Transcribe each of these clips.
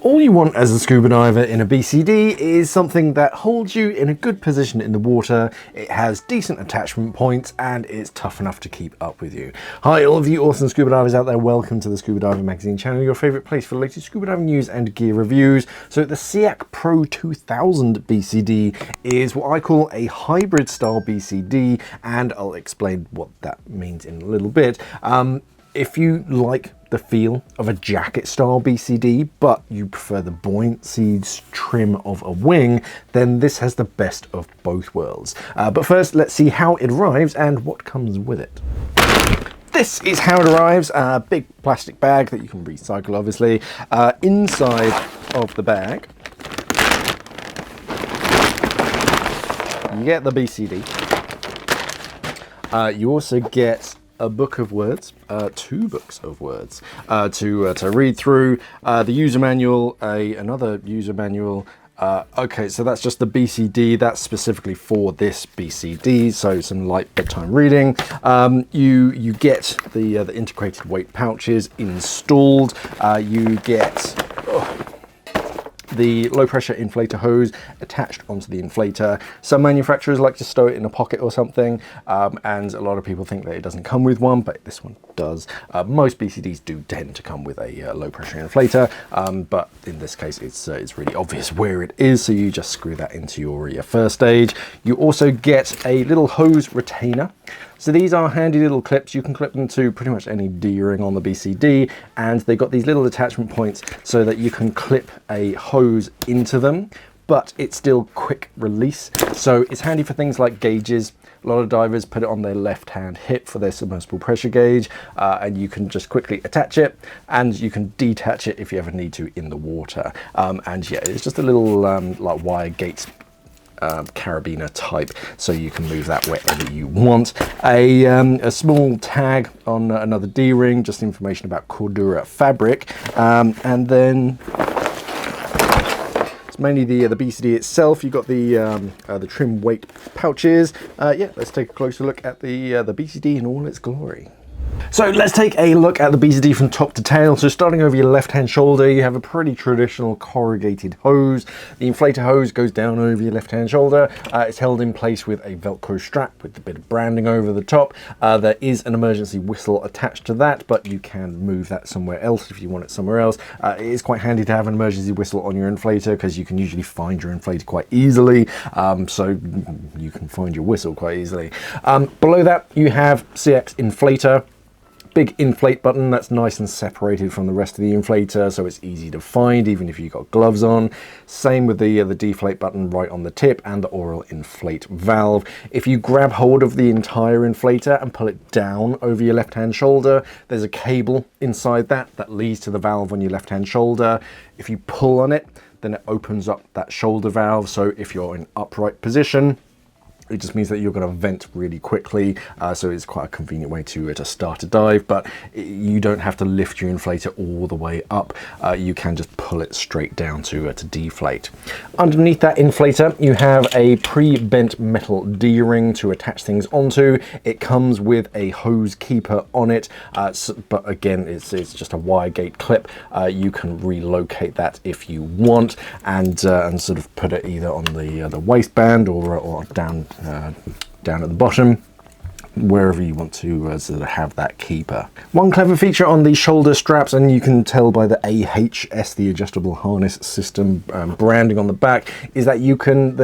All you want as a scuba diver in a BCD is something that holds you in a good position in the water, it has decent attachment points, and it's tough enough to keep up with you. Hi all of you awesome scuba divers out there, welcome to the Scuba Diving Magazine channel, your favourite place for the latest scuba diving news and gear reviews. So the SEAC Pro 2000 BCD is what I call a hybrid style BCD, and I'll explain what that means in a little bit. If you like the feel of a jacket style BCD, but you prefer the buoyancy trim of a wing, then this has the best of both worlds. But first, let's see how it arrives and what comes with it. This is how it arrives, a big plastic bag that you can recycle, obviously. Inside of the bag, you get the BCD. You also get a book of words, 2 books of words to read through, the user manual, another user manual. Okay, so that's just the BCD, that's specifically for this BCD, so some light bedtime reading. You get the integrated weight pouches installed. You get the low pressure inflator hose attached onto the inflator. Some manufacturers like to stow it in a pocket or something, and a lot of people think that it doesn't come with one, but this one does. Most BCDs do tend to come with a low pressure inflator, but in this case it's really obvious where it is, so you just screw that into your first stage. You also get a little hose retainer. So these are handy little clips. You can clip them to pretty much any D-ring on the BCD, and they've got these little attachment points so that you can clip a hose into them, but it's still quick release. So it's handy for things like gauges. A lot of divers put it on their left-hand hip for their submersible pressure gauge, and you can just quickly attach it, and you can detach it if you ever need to in the water. And yeah, it's just a little like wire gate carabiner type, so you can move that wherever you want. A small tag on another D-ring, just information about Cordura fabric, and then it's mainly the BCD itself. You've got the trim weight pouches. Yeah, let's take a closer look at the BCD in all its glory. So let's take a look at the BCD from top to tail. So starting over your left-hand shoulder, you have a pretty traditional corrugated hose. The inflator hose goes down over your left-hand shoulder. It's held in place with a Velcro strap with a bit of branding over the top. There is an emergency whistle attached to that, but you can move that somewhere else if you want it somewhere else. It is quite handy to have an emergency whistle on your inflator because you can usually find your inflator quite easily. So you can find your whistle quite easily. Below that, you have SEAC's inflator. Big inflate button that's nice and separated from the rest of the inflator, so it's easy to find even if you've got gloves on. Same with the deflate button right on the tip, and the oral inflate valve. If you grab hold of the entire inflator and pull it down over your left hand shoulder, there's a cable inside that leads to the valve on your left hand shoulder. If you pull on it, then it opens up that shoulder valve, so if you're in upright position, it just means that you're going to vent really quickly, so it's quite a convenient way to start a dive, but you don't have to lift your inflator all the way up. You can just pull it straight down to deflate. Underneath that inflator, you have a pre-bent metal D-ring to attach things onto. It comes with a hose keeper on it, but again, it's just a wire gate clip. You can relocate that if you want, and sort of put it either on the waistband or down at the bottom, wherever you want to sort of have that keeper. One clever feature on the shoulder straps, and you can tell by the AHS, the adjustable harness system branding on the back, is that you can,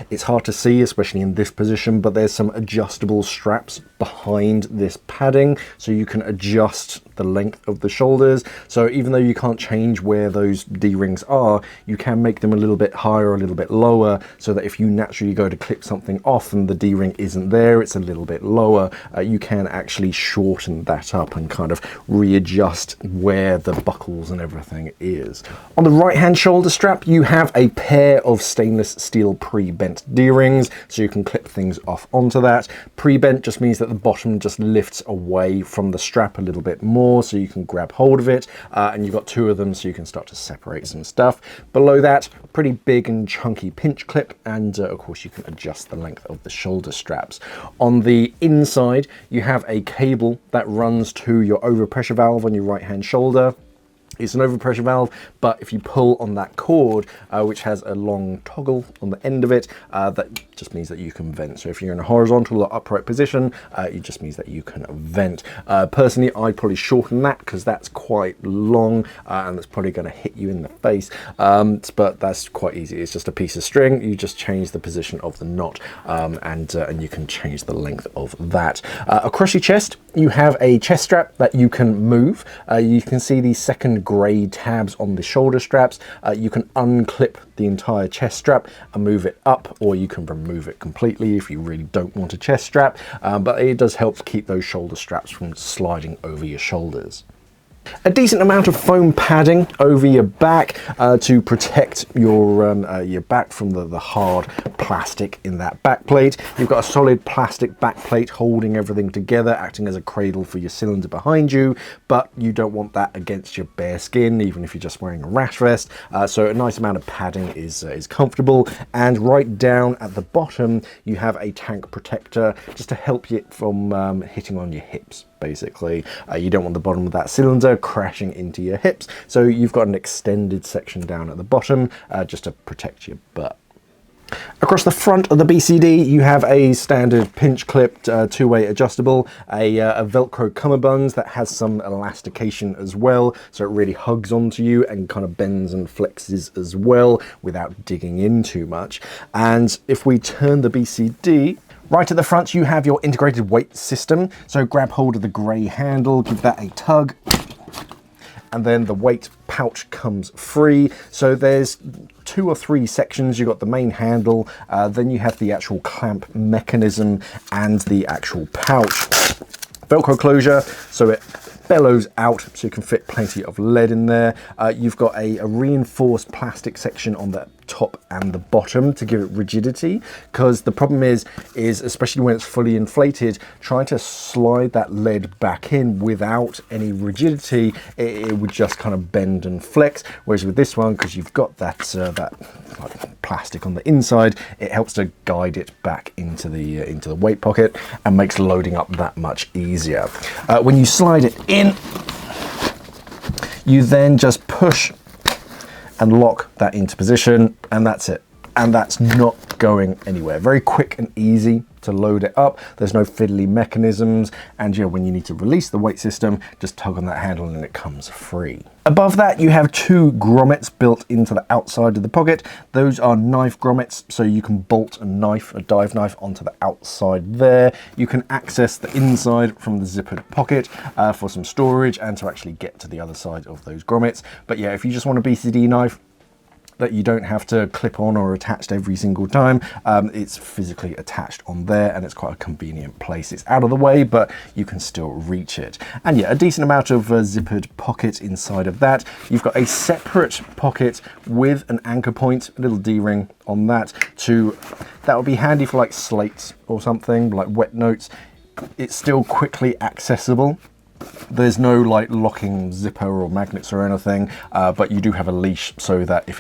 it's hard to see especially in this position, but there's some adjustable straps behind this padding, so you can adjust the length of the shoulders. So even though you can't change where those D-rings are, you can make them a little bit higher or a little bit lower, so that if you naturally go to clip something off and the D-ring isn't there, it's a little bit lower, you can actually shorten that up and kind of readjust where the buckles and everything is. On the right hand shoulder strap, you have a pair of stainless steel pre-bent D-rings, so you can clip things off onto that. Pre-bent just means that the bottom just lifts away from the strap a little bit more, so you can grab hold of it, and you've got two of them so you can start to separate some stuff. Below that, pretty big and chunky pinch clip, and of course you can adjust the length of the shoulder straps. On the inside, you have a cable that runs to your overpressure valve on your right hand shoulder. It's an overpressure valve, but if you pull on that cord, which has a long toggle on the end of it, that just means that you can vent. So if you're in a horizontal or upright position, it just means that you can vent. Personally, I'd probably shorten that because that's quite long and that's probably going to hit you in the face. But that's quite easy. It's just a piece of string. You just change the position of the knot, and you can change the length of that. Across your chest, you have a chest strap that you can move. You can see the second grey tabs on the shoulder straps. You can unclip the entire chest strap and move it up, or you can remove it completely if you really don't want a chest strap, but it does help to keep those shoulder straps from sliding over your shoulders. A decent amount of foam padding over your back to protect your back from the hard plastic in that back plate. You've got a solid plastic back plate holding everything together, acting as a cradle for your cylinder behind you, but you don't want that against your bare skin, even if you're just wearing a rash vest. So a nice amount of padding is comfortable. And right down at the bottom, you have a tank protector just to help you from hitting on your hips. Basically, you don't want the bottom of that cylinder crashing into your hips, so you've got an extended section down at the bottom just to protect your butt. Across the front of the BCD, you have a standard pinch clipped two-way adjustable, a Velcro cummerbund that has some elastication as well, so it really hugs onto you and kind of bends and flexes as well without digging in too much. And if we turn the BCD, right at the front, you have your integrated weight system. So grab hold of the grey handle, give that a tug, and then the weight pouch comes free. So there's 2 or 3 sections. You've got the main handle, then you have the actual clamp mechanism and the actual pouch. Velcro closure, so it bellows out so you can fit plenty of lead in there. You've got a reinforced plastic section on the top and the bottom to give it rigidity, because the problem is especially when it's fully inflated, trying to slide that lead back in without any rigidity, it would just kind of bend and flex. Whereas with this one, because you've got that like plastic on the inside, it helps to guide it back into the weight pocket and makes loading up that much easier. When you slide it in, you then just push and lock that into position, and that's it. And that's not going anywhere. Very quick and easy to load it up. There's no fiddly mechanisms, and when you need to release the weight system, just tug on that handle and it comes free. Above that, you have 2 grommets built into the outside of the pocket. Those are knife grommets, so you can bolt a dive knife onto the outside there. You can access the inside from the zippered pocket for some storage and to actually get to the other side of those grommets. But yeah, if you just want a BCD knife that you don't have to clip on or attach every single time, it's physically attached on there, and it's quite a convenient place. It's out of the way, but you can still reach it. And yeah, a decent amount of zippered pocket inside of that. You've got a separate pocket with an anchor point, a little D-ring on that. That would be handy for like slates or something, like wet notes. It's still quickly accessible. There's no like locking zipper or magnets or anything, but you do have a leash so that if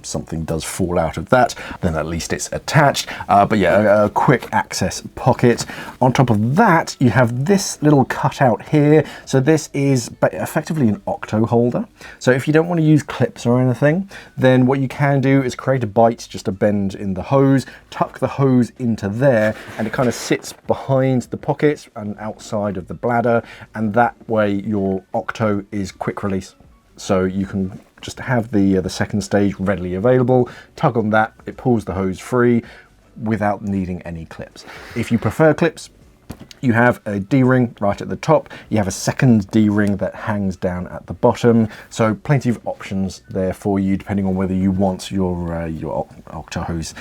something does fall out of that, then at least it's attached. But yeah, a quick access pocket. On top of that, you have this little cutout here. So this is effectively an octo holder. So if you don't want to use clips or anything, then what you can do is create a bite, just a bend in the hose, tuck the hose into there, and it kind of sits behind the pocket and outside of the bladder, and that way your octo is quick release, so you can just have the second stage readily available, tug on that, it pulls the hose free without needing any clips. If you prefer clips, you have a D-ring right at the top, you have a second D-ring that hangs down at the bottom, so plenty of options there for you depending on whether you want your octo hose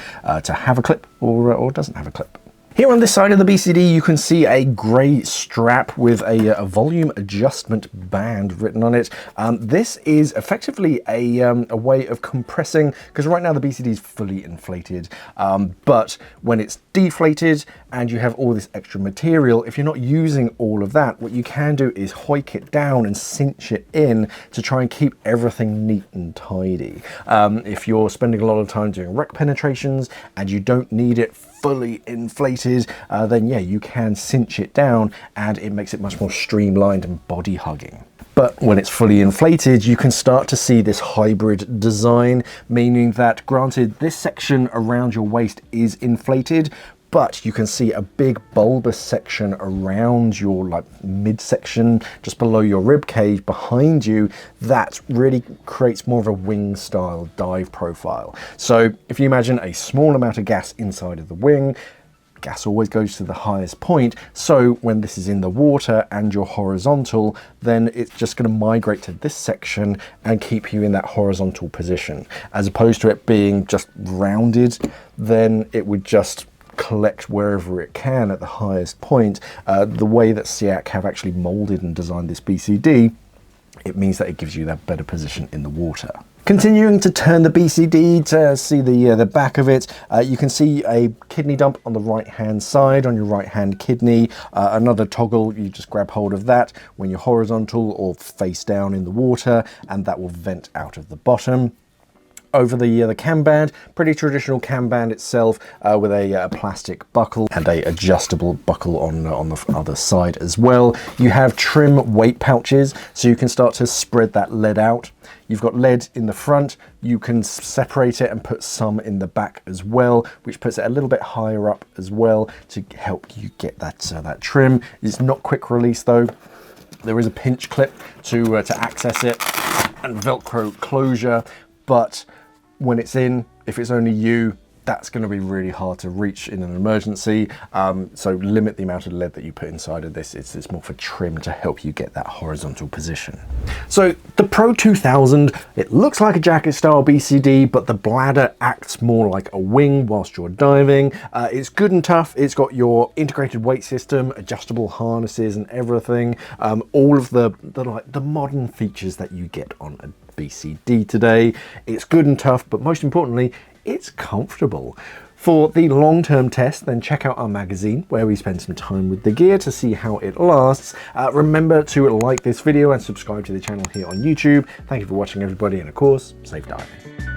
to have a clip or doesn't have a clip. Here on this side of the BCD, you can see a grey strap with a volume adjustment band written on it. This is effectively a way of compressing, because right now the BCD is fully inflated, but when it's deflated and you have all this extra material, if you're not using all of that, what you can do is hoik it down and cinch it in to try and keep everything neat and tidy. If you're spending a lot of time doing wreck penetrations and you don't need it fully inflated, then yeah, you can cinch it down and it makes it much more streamlined and body hugging. But when it's fully inflated, you can start to see this hybrid design, meaning that granted this section around your waist is inflated, but you can see a big bulbous section around your midsection, just below your rib cage behind you, that really creates more of a wing style dive profile. So if you imagine a small amount of gas inside of the wing, gas always goes to the highest point, so when this is in the water and you're horizontal, then it's just going to migrate to this section and keep you in that horizontal position. As opposed to it being just rounded, then it would just collect wherever it can at the highest point. The way that SEAC have actually molded and designed this BCD, it means that it gives you that better position in the water. Continuing to turn the BCD to see the back of it, you can see a kidney dump on the right hand side, on your right hand kidney. Another toggle, you just grab hold of that when you're horizontal or face down in the water, and that will vent out of the bottom. Over the cam band, pretty traditional cam band itself, with a plastic buckle and a adjustable buckle on the other side as well. You have trim weight pouches, so you can start to spread that lead out. You've got lead in the front, you can separate it and put some in the back as well, which puts it a little bit higher up as well to help you get that trim. It's not quick release though. There is a pinch clip to access it and Velcro closure, but when it's in, if it's only you, that's going to be really hard to reach in an emergency. So limit the amount of lead that you put inside of this. It's more for trim to help you get that horizontal position. So the Pro 2000, it looks like a jacket style BCD, but the bladder acts more like a wing whilst you're diving. It's good and tough. It's got your integrated weight system, adjustable harnesses and everything. All of the modern features that you get on a BCD today. It's good and tough, but most importantly, it's comfortable. For the long-term test, then check out our magazine where we spend some time with the gear to see how it lasts. Remember to like this video and subscribe to the channel here on YouTube. Thank you for watching, everybody, and of course, safe diving.